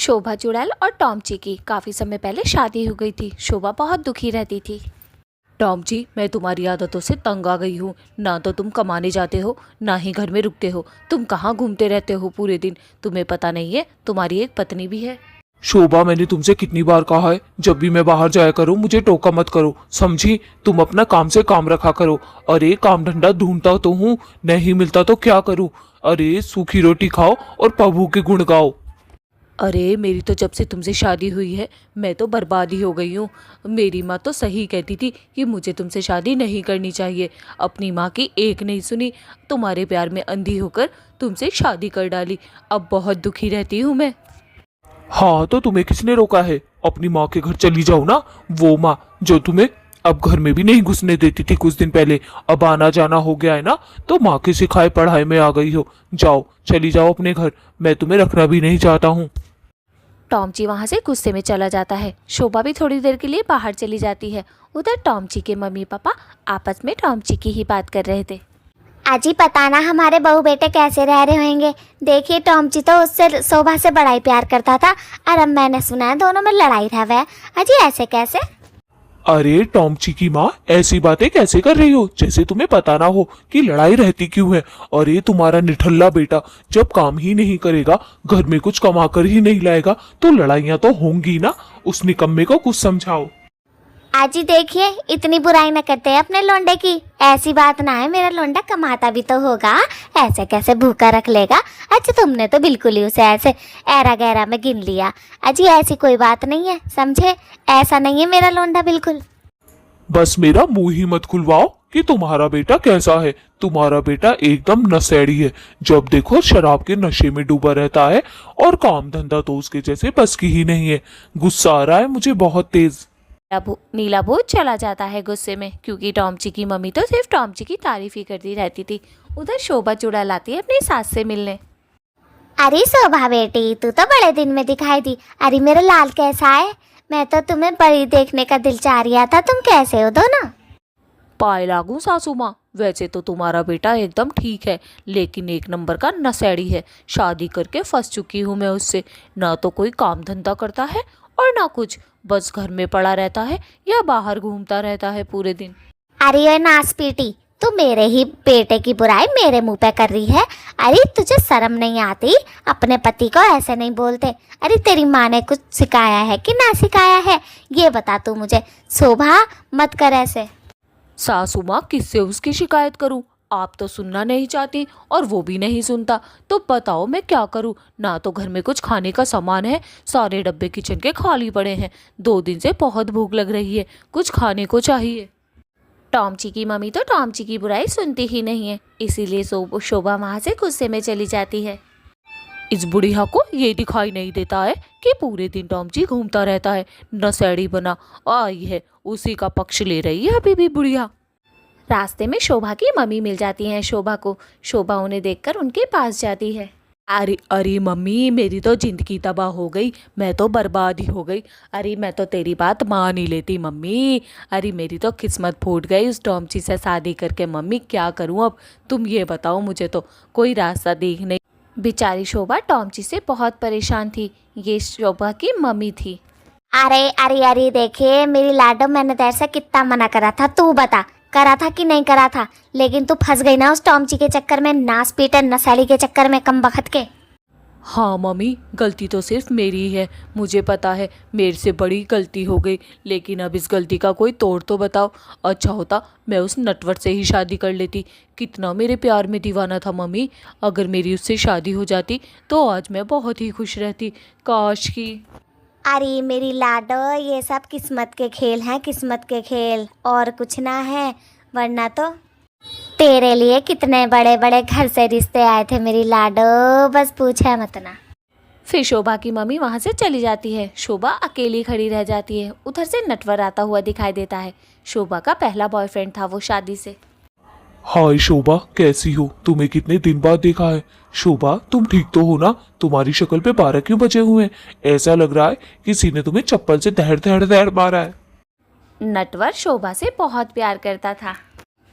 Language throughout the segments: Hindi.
शोभा चुड़ैल और टॉमची की काफ़ी समय पहले शादी हो गई थी। शोभा बहुत दुखी रहती थी। टॉम जी, मैं तुम्हारी आदतों से तंग आ गई हूँ। ना तो तुम कमाने जाते हो, ना ही घर में रुकते हो। तुम कहाँ घूमते रहते हो पूरे दिन? तुम्हें पता नहीं है तुम्हारी एक पत्नी भी है। शोभा, मैंने तुमसे कितनी बार कहा है, जब भी मैं बाहर जाया करूं मुझे टोका मत करो, समझी? तुम अपना काम से काम रखा करो। अरे काम धंधा ढूंढता तो हूँ, नहीं मिलता तो क्या करूं? अरे सूखी रोटी खाओ और प्रभु के गुण गाओ। अरे मेरी तो जब से तुमसे शादी हुई है मैं तो बर्बाद ही हो गई हूँ। मेरी माँ तो सही कहती थी कि मुझे तुमसे शादी नहीं करनी चाहिए। अपनी माँ की एक नहीं सुनी, तुम्हारे प्यार में अंधी होकर तुमसे शादी कर डाली। अब बहुत दुखी रहती हूँ मैं। हाँ, तो तुम्हें किसने रोका है? अपनी माँ के घर चली जाओ ना। वो माँ जो तुम्हें अब घर में भी नहीं घुसने देती थी कुछ दिन पहले, अब आना जाना हो गया है ना, तो माँ के सिखाए पढ़ाई में आ गई हो। जाओ, चली जाओ अपने घर, मैं तुम्हें रखना भी नहीं चाहता हूँ। टॉमची वहाँ से गुस्से में चला जाता है। शोभा भी थोड़ी देर के लिए बाहर चली जाती है। उधर टॉमची के मम्मी पापा आपस में टॉमची की ही बात कर रहे थे। अजी पता ना हमारे बहू बेटे कैसे रह रहे होंगे। देखिए टॉमची तो उससे शोभा से बड़ा ही प्यार करता था, और अब मैंने सुना है दोनों में लड़ाई रहा है। अजी ऐसे कैसे? अरे टॉमची की माँ, ऐसी बातें कैसे कर रही हो, जैसे तुम्हें पता ना हो कि लड़ाई रहती क्यों है। और ये तुम्हारा निठल्ला बेटा जब काम ही नहीं करेगा, घर में कुछ कमा कर ही नहीं लाएगा, तो लड़ाइयाँ तो होंगी ना। उस निकम्मे को कुछ समझाओ। अजी देखिए इतनी बुराई न करते हैं अपने लोंडे की। ऐसी बात ना है, मेरा लोंडा कमाता भी तो होगा, ऐसे कैसे भूखा रख लेगा। अच्छा तुमने तो बिल्कुल ही उसे ऐसे ऐरा गैरा में गिन लिया। अजी ऐसी कोई बात नहीं है, समझे? ऐसा नहीं है मेरा लोंडा बिल्कुल। बस मेरा मुंह ही मत खुलवाओ कि तुम्हारा बेटा कैसा है। तुम्हारा बेटा एकदम नशेड़ी है, जब देखो शराब के नशे में डूबा रहता है, और काम धंधा तो उसके जैसे बस की ही नहीं है। गुस्सा आ रहा है मुझे बहुत तेज। नीला भूत चला जाता है गुस्से में, क्योंकि टॉमची की मम्मी तो सिर्फ टॉमची की तारीफ ही करती रहती थी। उधर शोभा चुड़ैल आती है अपनी सास से मिलने। अरे शोभा बेटी, तू तो बड़े दिन में दिखाई दी। अरे मेरा लाल कैसा है? मैं तो तुम्हें बड़ी देखने का दिल चाह रहा था। तुम कैसे हो दोनों? पाए लागू सासू माँ, वैसे तो तुम्हारा बेटा एकदम ठीक है, लेकिन एक नंबर का नशेड़ी है। शादी करके फंस चुकी हूँ मैं उससे। ना तो कोई काम धंधा करता है और ना कुछ, बस घर में पड़ा रहता है या बाहर घूमता रहता है पूरे दिन। अरे ये नास पीटी, तू मेरे ही बेटे की बुराई मेरे मुंह पे कर रही है। अरे तुझे शर्म नहीं आती? अपने पति को ऐसे नहीं बोलते। अरे तेरी माँ ने कुछ सिखाया है कि ना सिखाया है, ये बता तू मुझे। शोभा मत कर ऐसे। सासू माँ, किससे उसकी शिकायत करूं? आप तो सुनना नहीं चाहती और वो भी नहीं सुनता, तो बताओ मैं क्या करूं? ना तो घर में कुछ खाने का सामान है, सारे डब्बे किचन के खाली पड़े हैं। 2 दिन से बहुत भूख लग रही है, कुछ खाने को चाहिए। टॉमची की मम्मी तो टॉमची की बुराई सुनती ही नहीं है, इसीलिए शोभा वहाँ से गुस्से में चली जाती है। इस बुढ़िया को ये दिखाई नहीं देता है कि पूरे दिन टॉमची घूमता रहता है, नशेड़ी बना आई है, उसी का पक्ष ले रही है अभी भी बुढ़िया। रास्ते में शोभा की मम्मी मिल जाती हैं शोभा को। शोभा उन्हें देखकर उनके पास जाती है। अरे अरे मम्मी, मेरी तो जिंदगी तबाह हो गई, मैं तो बर्बाद ही हो गई। अरे मैं तो तेरी बात मान ही लेती मम्मी। अरे मेरी तो किस्मत फूट गई उस टॉमची से शादी करके। मम्मी क्या करूं अब, तुम ये बताओ, मुझे तो कोई रास्ता दिख नहीं। बेचारी शोभा टॉमची से बहुत परेशान थी। ये शोभा की मम्मी थी। अरे अरे अरे देखिए मेरी लाडो, मैंने तेरे से कितना मना करा था, तू बता करा था कि नहीं करा था? लेकिन तू फंस गई ना उस टॉमची के चक्कर में, नास पीटे नशेड़ी के चक्कर में, कम बखत के। हाँ मम्मी, गलती तो सिर्फ मेरी ही है, मुझे पता है मेरे से बड़ी गलती हो गई, लेकिन अब इस गलती का कोई तोड़ तो बताओ। अच्छा होता मैं उस नटवर से ही शादी कर लेती, कितना मेरे प्यार में दीवाना था मम्मी। अगर मेरी उससे शादी हो जाती तो आज मैं बहुत ही खुश रहती। काश की। अरे मेरी लाडो, ये सब किस्मत के खेल हैं, किस्मत के खेल, और कुछ ना है। वरना तो तेरे लिए कितने बड़े बड़े घर से रिश्ते आए थे मेरी लाडो, बस पूछे मत ना। फिर शोभा की मम्मी वहाँ से चली जाती है। शोभा अकेली खड़ी रह जाती है। उधर से नटवर आता हुआ दिखाई देता है। शोभा का पहला बॉयफ्रेंड था वो शादी से। हाय शोभा, कैसी हो? तुम्हें कितने दिन बाद देखा है। शोभा तुम ठीक तो हो ना? तुम्हारी शक्ल पे 12 क्यों बचे हुए हैं? ऐसा लग रहा है किसी ने तुम्हें चप्पल से दहड़ दहड़ दहड़ मारा है। नटवर शोभा से बहुत प्यार करता था।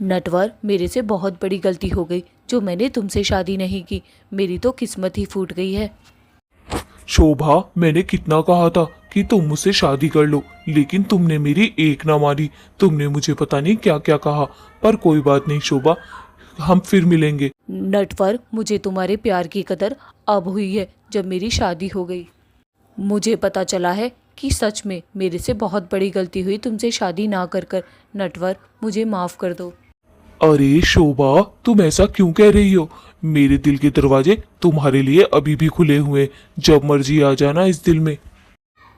नटवर, मेरे से बहुत बड़ी गलती हो गई जो मैंने तुमसे शादी नहीं की। मेरी तो किस्मत ही फूट गई है। शोभा, मैंने कितना कहा था कि तुम मुझसे शादी कर लो, लेकिन तुमने मेरी एक ना मानी। तुमने मुझे पता नहीं क्या क्या कहा, पर कोई बात नहीं शोभा, हम फिर मिलेंगे। नटवर, मुझे तुम्हारे प्यार की कदर अब हुई है जब मेरी शादी हो गई। मुझे पता चला है कि सच में मेरे से बहुत बड़ी गलती हुई तुमसे शादी ना कर कर। नटवर, मुझे माफ कर दो। अरे शोभा, तुम ऐसा क्यों कह रही हो? मेरे दिल के दरवाजे तुम्हारे लिए अभी भी खुले हुए हैं, जब मर्जी आ जाना इस दिल में।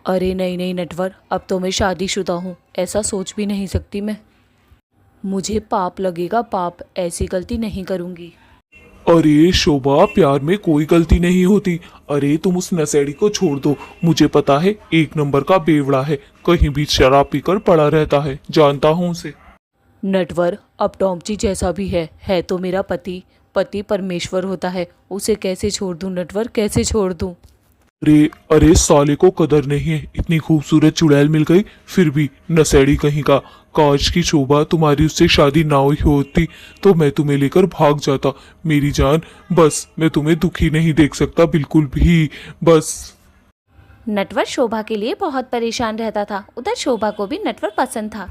अरे नहीं नहीं नटवर, अब तो मैं शादीशुदा हूँ, ऐसा सोच भी नहीं सकती मैं। मुझे पाप लगेगा, पाप, ऐसी गलती नहीं करूँगी। अरे शोभा, प्यार में कोई गलती नहीं होती। अरे तुम उस नशेड़ी को छोड़ दो, मुझे पता है एक नंबर का बेवड़ा है, कहीं भी शराब पीकर पड़ा रहता है, जानता हूँ उसे। नटवर, अब टॉमची जैसा भी है तो मेरा पति। पति परमेश्वर होता है, उसे कैसे छोड़ दूं नटवर, कैसे छोड़ दूं? अरे अरे, साले को कदर नहीं है, इतनी खूबसूरत चुड़ैल मिल गई, फिर भी नशेड़ी कहीं का। काश की शोभा, तुम्हारी उससे शादी ना हुई होती तो मैं तुम्हें लेकर भाग जाता। मेरी जान, बस मैं तुम्हें दुखी नहीं देख सकता बिल्कुल भी, बस। नटवर शोभा के लिए बहुत परेशान रहता था, उधर शोभा को भी नटवर पसंद था।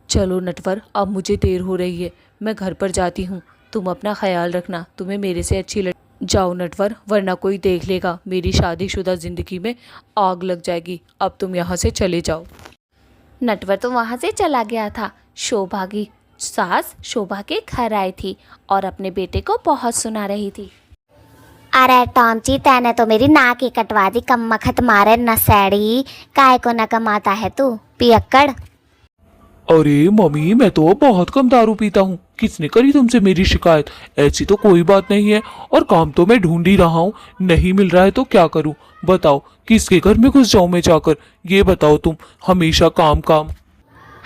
चलो नटवर, अब मुझे देर हो रही है, मैं घर पर जाती हूँ। तुम अपना ख्याल रखना, तुम्हें मेरे से अच्छी जाओ नटवर, वरना कोई देख लेगा, मेरी शादीशुदा जिंदगी में आग लग जाएगी। अब तुम यहाँ से चले जाओ। नटवर तो वहाँ से चला गया था। शोभा की सास शोभा के घर आई थी और अपने बेटे को बहुत सुना रही थी। अरे टॉमची, तैने तो मेरी नाक ही कटवा दी, कमबख्त मारे नशेड़ी, काय को न कमाता है तू पियक्कड़। अरे मम्मी, मैं तो बहुत कम दारू पीता हूँ, किसने करी तुमसे मेरी शिकायत? ऐसी तो कोई बात नहीं है, और काम तो मैं ढूंढ ही रहा हूँ, नहीं मिल रहा है तो क्या करूँ? बताओ, किसके घर में घुस जाऊँ मैं जाकर? ये बताओ तुम, हमेशा काम काम।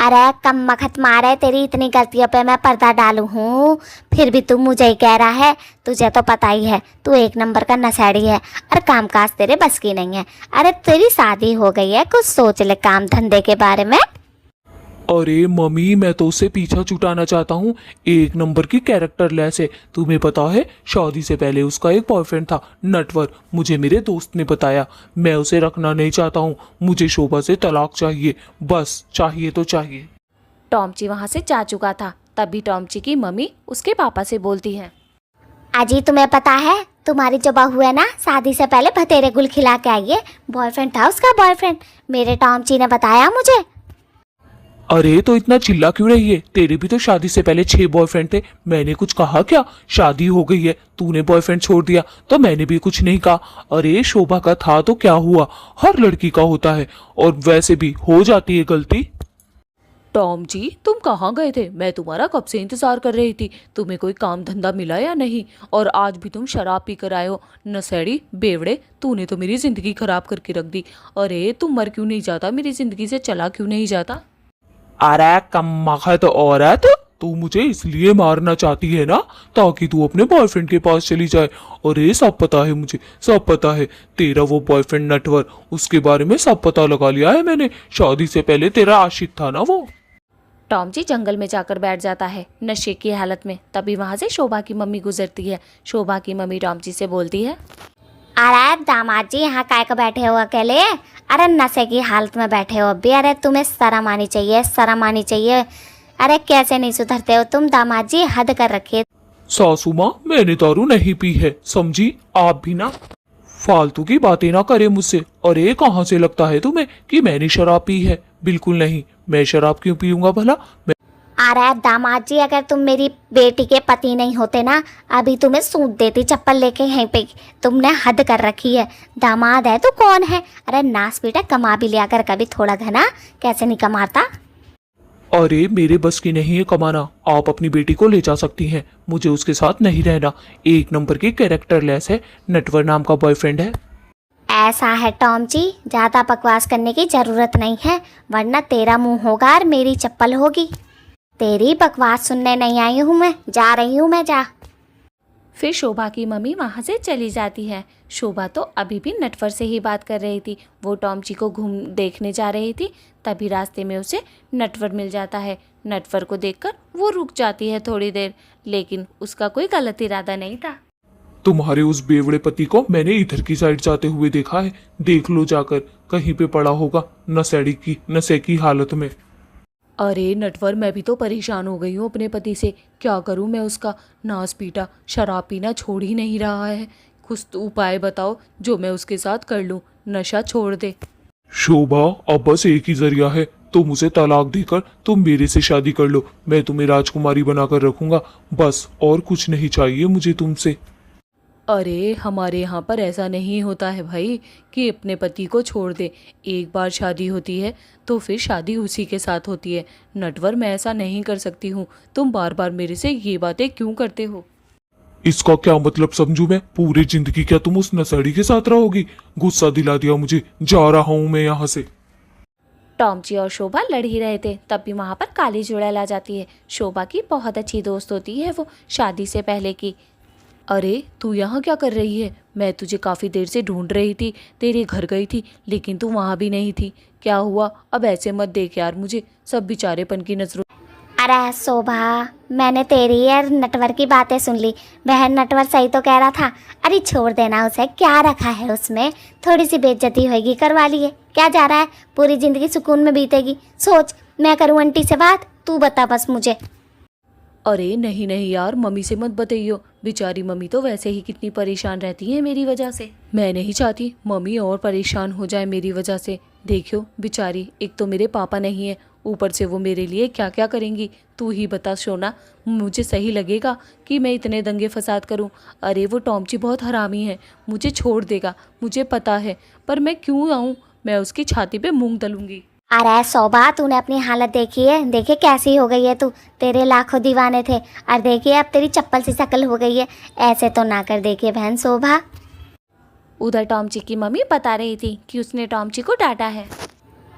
अरे कमबख्त मारे, तेरी इतनी गलतियों पे मैं पर्दा डालू हूँ, फिर भी तू मुझे ही कह रहा है। तुझे तो पता ही है तू एक नंबर का नशेड़ी है और कामकाज तेरे बस की नहीं है। अरे तेरी शादी हो गई है, कुछ सोच ले काम धंधे के बारे में। अरे मम्मी, मैं तो उससे पीछा छुटाना चाहता हूँ, एक नंबर की कैरेक्टर लेस है। तुम्हें पता है, शादी से पहले उसका एक बॉयफ्रेंड था नटवर, मुझे मेरे दोस्त ने बताया। मैं उसे रखना नहीं चाहता हूँ, मुझे शोभा से तलाक चाहिए, बस चाहिए तो चाहिए। टॉमची वहाँ से जा चुका था, तभी टॉमची की मम्मी उसके पापा से बोलती है, अजी तुम्हें पता है, तुम्हारी जो बहू है ना, शादी से पहले भतेरे गुल खिला के आई है। बॉयफ्रेंड था उसका, बॉयफ्रेंड, मेरे टॉमची ने बताया मुझे। अरे तो इतना चिल्ला क्यों रही है? तेरे भी तो शादी से पहले 6 बॉयफ्रेंड थे, मैंने कुछ कहा क्या? शादी हो गई है, तूने बॉयफ्रेंड छोड़ दिया तो मैंने भी कुछ नहीं कहा। अरे शोभा का था तो क्या हुआ, हर लड़की का होता है, और वैसे भी हो जाती है गलती। टॉम जी, तुम कहाँ गए थे? मैं तुम्हारा कब से इंतजार कर रही थी। तुम्हें कोई काम धंधा मिला या नहीं? और आज भी तुम शराब पी कर आए हो। नशेड़ी बेवड़े, तूने तो मेरी जिंदगी खराब करके रख दी। अरे तुम मर क्यों नहीं जाता, मेरी जिंदगी से चला क्यों नहीं जाता? अरे कमबख्त औरत, तू मुझे इसलिए मारना चाहती है ना, ताकि तू अपने बॉयफ्रेंड के पास चली जाए। और ये सब पता है मुझे, सब पता है। तेरा वो बॉयफ्रेंड नटवर, उसके बारे में सब पता लगा लिया है मैंने। शादी से पहले तेरा आशिक था ना वो। टॉम जी जंगल में जाकर बैठ जाता है नशे की हालत में। तभी वहाँ से शोभा की मम्मी गुजरती है। शोभा की मम्मी टॉम जी से बोलती है, अरे दामाद जी, यहाँ काय को बैठे हो अकेले? अरे नशे की हालत में बैठे हो अभी? अरे तुम्हें शर्म आनी चाहिए, शर्म आनी चाहिए। अरे कैसे नहीं सुधरते हो तुम दामाद जी, हद कर रखिए। सासू माँ, मैंने दारू नहीं पी है, समझी? आप भी ना फालतू की बातें ना करे मुझसे। और ये कहाँ से लगता है तुम्हें कि मैंने शराब पी है? बिल्कुल नहीं, मैं शराब क्यों पीऊंगा भला? अरे दामाद जी, अगर तुम मेरी बेटी के पति नहीं होते ना, अभी तुम्हें सूट देती चप्पल लेके यहीं पे। तुमने हद कर रखी है। दामाद है तो कौन है? अरे नास बेटा, कमा भी लिया कर कभी थोड़ा घना, कैसे नहीं कमाता? अरे मेरे बस की नहीं है कमाना, आप अपनी बेटी को ले जा सकती हैं, मुझे उसके साथ नहीं रहना। एक नंबर की कैरेक्टर लेस है, नटवर नाम का बॉयफ्रेंड है। ऐसा है टॉम जी, ज़्यादा बकवास करने की ज़रूरत नहीं है, वरना तेरा मुंह होगा और मेरी चप्पल होगी। तेरी बकवास सुनने नहीं आई हूँ मैं, जा रही हूँ मैं, जा। फिर शोभा की मम्मी वहाँ से चली जाती है। शोभा तो अभी भी नटवर से ही बात कर रही थी। वो टॉम जी को घूम देखने जा रही थी, तभी रास्ते में उसे नटवर मिल जाता है। नटवर को देखकर वो रुक जाती है थोड़ी देर, लेकिन उसका कोई गलत इरादा नहीं था। तुम्हारे उस बेवड़े पति को मैंने इधर की साइड जाते हुए देखा है। देख लो जाकर, कहीं पे पड़ा होगा नशे की हालत में। अरे नटवर, मैं भी तो परेशान हो गई हूँ अपने पति से। क्या करूँ मैं उसका? नास पीटा, शराब पीना छोड़ ही नहीं रहा है। कुछ तो उपाय बताओ जो मैं उसके साथ कर लूँ, नशा छोड़ दे। शोभा, अब बस एक ही जरिया है, तुम उसे तलाक देकर तुम मेरे से शादी कर लो। मैं तुम्हें राजकुमारी बनाकर रखूंगा, बस और कुछ नहीं चाहिए मुझे तुमसे। अरे हमारे यहाँ पर ऐसा नहीं होता है भाई कि अपने पति को छोड़ दे। एक बार शादी होती है तो फिर शादी उसी के साथ होती है। नटवर, मैं ऐसा नहीं कर सकती हूँ। तुम बार बार मेरे से ये बातें क्यों करते हो? इसका क्या मतलब समझू मैं? पूरी जिंदगी क्या तुम उस नशेड़ी के साथ रहोगी? गुस्सा दिला दिया मुझे, जा रहा हूँ मैं यहाँ से। टॉमची और शोभा लड़ ही रहे थे, तब भी वहाँ पर काली चुड़ैल आ जाती है। शोभा की बहुत अच्छी दोस्त होती है वो, शादी से पहले की। अरे तू यहाँ क्या कर रही है? मैं तुझे काफ़ी देर से ढूंढ रही थी, तेरे घर गई थी लेकिन तू वहाँ भी नहीं थी। क्या हुआ? अब ऐसे मत देख यार मुझे, सब बेचारेपन की नजरों। अरे शोभा, मैंने तेरी और नटवर की बातें सुन ली। वह नटवर सही तो कह रहा था। अरे छोड़ देना उसे, क्या रखा है उसमें? थोड़ी सी बेइज्जती होगी, करवा लिए, क्या जा रहा है? पूरी जिंदगी सुकून में बीतेगी। सोच, मैं करूँ आंटी से बात, तू बता बस मुझे। अरे नहीं नहीं यार, मम्मी से मत बताइयो। बेचारी मम्मी तो वैसे ही कितनी परेशान रहती है मेरी वजह से। मैं नहीं चाहती मम्मी और परेशान हो जाए मेरी वजह से। देखियो बेचारी, एक तो मेरे पापा नहीं है, ऊपर से वो मेरे लिए क्या क्या करेंगी। तू ही बता सोना, मुझे सही लगेगा कि मैं इतने दंगे फसाद करूं? अरे वो टॉमची बहुत हरामी है, मुझे छोड़ देगा, मुझे पता है, पर मैं क्यों आऊं? मैं उसकी छाती पे मूंग दलूंगी। अरे शोभा, तूने अपनी हालत देखी है? देखिए कैसी हो गई है तू। तेरे लाखों दीवाने थे और देखिए अब तेरी चप्पल सी शक्ल हो गई है। ऐसे तो ना कर, देखिए बहन शोभा। उधर टॉमची की मम्मी बता रही थी कि उसने टॉमची को डांटा है।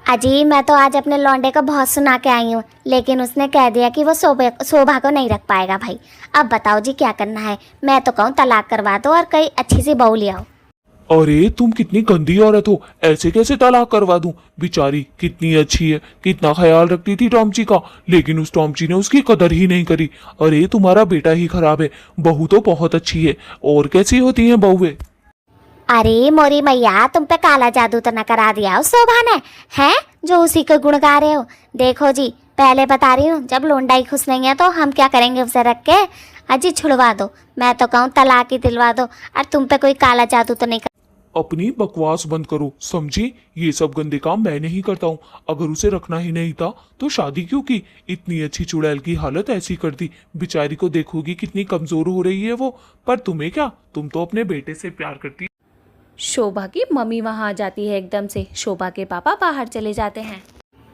अजी, मैं तो आज अपने लौंडे को बहुत सुना के आई हूँ, लेकिन उसने कह दिया कि वो शोभा को नहीं रख पाएगा भाई। अब बताओ जी क्या करना है? मैं तो कहूँ तलाक करवा दो और कई अच्छी सी बहू ले आओ। अरे तुम कितनी गंदी औरत हो, ऐसे कैसे तलाक करवा दूं? बेचारी कितनी अच्छी है, कितना ख्याल रखती थी टॉमची का, लेकिन उस टॉमची ने उसकी कदर ही नहीं करी। अरे तुम्हारा बेटा ही खराब है, बहू तो बहुत अच्छी है। और कैसी होती हैं बहुएं? अरे मोरी मैया, तुम पे काला जादू तो न करा दिया उस शोभा ने, हैं जो उसी के गुण गा रहे हो? देखो जी, पहले बता रही हूँ, जब लोंडाई खुश नहीं है तो हम क्या करेंगे उसे रख के? अजी छुड़वा दो, मैं तो कहूँ तलाक ही दिलवा दो। और तुम पे कोई काला जादू तो नहीं अपनी बकवास बंद करो, समझी? ये सब गंदे काम मैं नहीं करता हूँ। अगर उसे रखना ही नहीं था तो शादी क्यों की? इतनी अच्छी चुड़ैल की हालत ऐसी कर दी। बेचारी को देखोगी कितनी कमजोर हो रही है वो। पर तुम्हें क्या, तुम तो अपने बेटे से प्यार करती। शोभा की मम्मी वहाँ आ जाती है एकदम से। शोभा के पापा बाहर चले जाते हैं।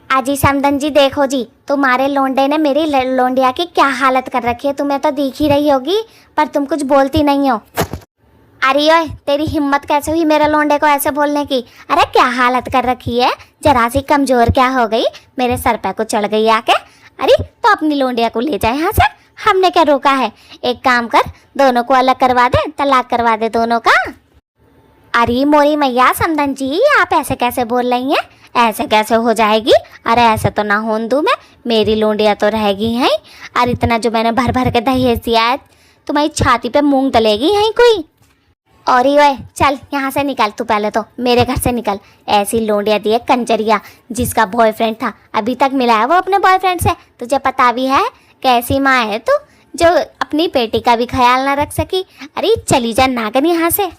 अजी समदन जी, देखो जी, तुम्हारे लोंडे ने मेरी लोंडिया की क्या हालत कर रखी है, तुम्हें तो दिख ही रही होगी, पर तुम कुछ बोलती नहीं हो। अरे ओए, तेरी हिम्मत कैसे हुई मेरे लोंडे को ऐसे बोलने की? अरे क्या हालत कर रखी है, जरा सी कमजोर क्या हो गई, मेरे सर पे को चढ़ गई आके। अरे तो अपनी लोंडिया को ले जाए यहाँ से, हमने क्या रोका है? एक काम कर, दोनों को अलग करवा दे, तलाक करवा दे दोनों का। अरे मोरी मैया, समदन जी आप ऐसे कैसे बोल रही हैं? ऐसे कैसे हो जाएगी? अरे ऐसे तो ना होने दूं मैं, मेरी लोंडिया तो रहेगी हैं। और इतना जो मैंने भर भर के दहेज दिया है, तुम्हारी छाती पे मूंग तलेगी हैं कोई। और ओए चल यहाँ से निकल, तू पहले तो मेरे घर से निकल। ऐसी लोंडिया दी है कंजरिया, जिसका बॉयफ्रेंड था अभी तक मिला है वो अपने बॉयफ्रेंड से। तुझे पता भी है कैसी माँ है तू, जो अपनी बेटी का भी ख्याल ना रख सकी। अरे चली जा नागन यहाँ से।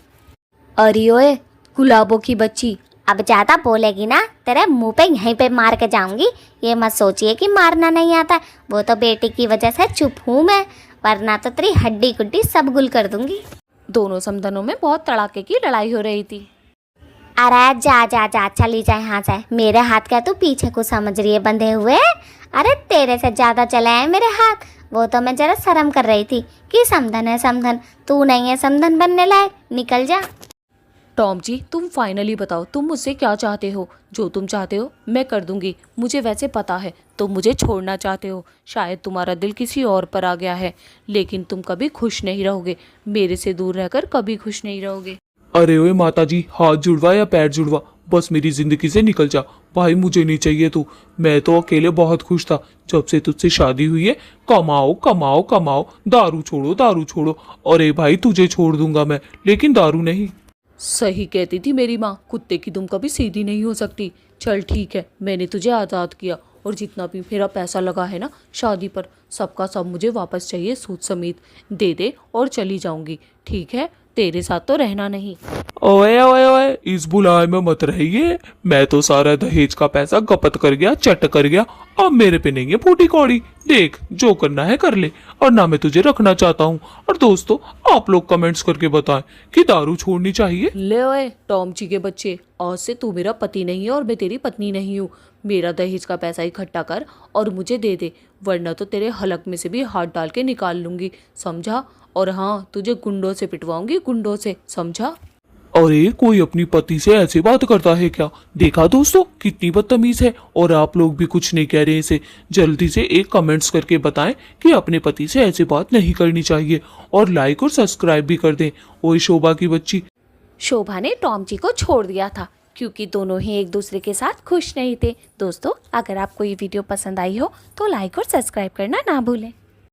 अरे ओए गुलाबों की बच्ची, अब ज़्यादा बोलेगी ना, तेरे मुंह पे यहीं पे मार के जाऊंगी। ये मत सोचिए कि मारना नहीं आता, वो तो बेटी की वजह से चुप हूँ मैं, वरना तो तेरी हड्डी गुड्डी सब गुल कर दूंगी। दोनों समधनों में बहुत तड़ाके की लड़ाई हो रही थी। अरे जा जा जा, चली जा यहाँ से। मेरे हाथ क्या तू पीछे को समझ रही है बंधे हुए? अरे तेरे से ज़्यादा चले हैं मेरे हाथ। वो तो मैं जरा शर्म कर रही थी कि समधन है समधन, तू नहीं है समधन बनने लायक, निकल जा। टॉम जी, तुम फाइनली बताओ तुम मुझसे क्या चाहते हो? जो तुम चाहते हो मैं कर दूंगी। मुझे वैसे पता है तुम मुझे छोड़ना चाहते हो, शायद तुम्हारा दिल किसी और पर आ गया है, लेकिन तुम कभी खुश नहीं रहोगे, मेरे से दूर रहकर कभी खुश नहीं रहोगे। अरे ओए माता जी, हाथ जुड़वा या पैर जुड़वा, बस मेरी जिंदगी से निकल जा भाई, मुझे नहीं चाहिए तू। मैं तो अकेले बहुत खुश था जब से तुझसे शादी हुई है। कमाओ कमाओ कमाओ, दारू छोड़ो दारू छोड़ो। अरे भाई तुझे छोड़ दूंगा मैं, लेकिन दारू नहीं। सही कहती थी मेरी माँ, कुत्ते की दुम कभी सीधी नहीं हो सकती। चल ठीक है, मैंने तुझे आज़ाद किया और जितना भी मेरा पैसा लगा है ना शादी पर, सबका सब मुझे वापस चाहिए, सूद समेत दे दे और चली जाऊंगी। ठीक है, तेरे साथ तो रहना नहीं। ओए ओए ओए, इस बुलाए में मत रहिए। मैं तो सारा दहेज का पैसा गपत कर गया, चट कर गया। अब मेरे पे नहीं है फूटी कौड़ी। देख जो करना है कर ले, और ना मैं तुझे रखना चाहता हूँ। और दोस्तों, आप लोग कमेंट्स करके बताएं कि दारू छोड़नी चाहिए। ले ओए टॉमची के बच्चे, आज से तू मेरा पति नहीं है और मैं तेरी पत्नी नहीं हूँ। मेरा दहेज का पैसा इकट्ठा कर और मुझे दे दे, वरना तो तेरे हलक में से भी हाथ डाल के निकाल लूंगी, समझा? और हाँ, तुझे गुंडों से पिटवाऊंगी, गुंडों से, समझा? अरे कोई अपनी पति से ऐसे बात करता है क्या? देखा दोस्तों कितनी बदतमीज है। और आप लोग भी कुछ नहीं कह रहे इसे। जल्दी से एक कमेंट्स करके बताएं कि अपने पति से ऐसे बात नहीं करनी चाहिए, और लाइक और सब्सक्राइब भी कर दें। ओए शोभा की बच्ची। शोभा ने टॉमची को छोड़ दिया था क्योंकि दोनों ही एक दूसरे के साथ खुश नहीं थे। दोस्तों, अगर आपको ये वीडियो पसंद आई हो तो लाइक और सब्सक्राइब करना ना भूलें।